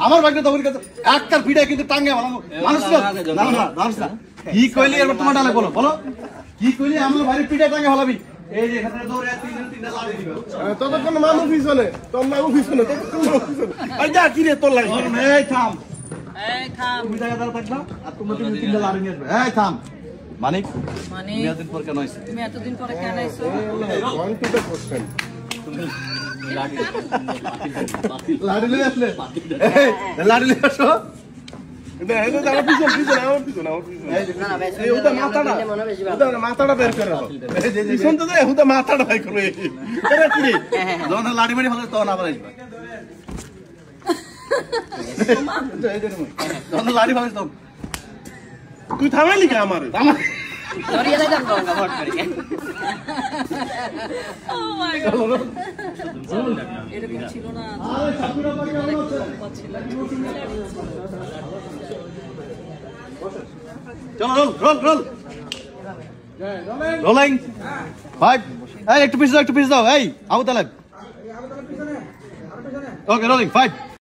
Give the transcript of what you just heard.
আমার ভাগ্য দৌড়ি কাছে একটার পিঠে কিন্তু টাঙ্গে মানুষ না কি কইলি এবার তোমার ডালে বলো বলো কি কইলি আমার বাড়ির পিঠে টাঙ্গে হলাবি এই যে এখানে দৌড়ে তিনটা লাড়ি দিবে ততক্ষণ মামু পিছনে তোর মামু পিছনে আর যা কি রে তোর লাগে এই থাম তুমি জায়গা দাঁড়া থাকবা আর তোমরা তিনটা লাড়ি নিয়ে আসবে এই থাম মানিক তুমি এতদিন পর কেন আইছো তুমি এতদিন পরে কেন আইছো ওয়ান টু দ্য কোশ্চেন লাড়ি নিয়ে আসলে লাড়ি নিয়ে আসো মাথাটা বের করে মাথাটা বের করে যখন লাড়ি মারি হলে তখন আবার আসবে যখন লাড়ি ভালো তখন তুই থামাইলি কে আমার দরিয়া যাইতাম গঙ্গা ভট করে ও মাই গড এরকম ছিল না চলো রোল রোল রোলিং 5 এই একটু পিছে দাও এই আবু তালেব ওকে রোলিং 5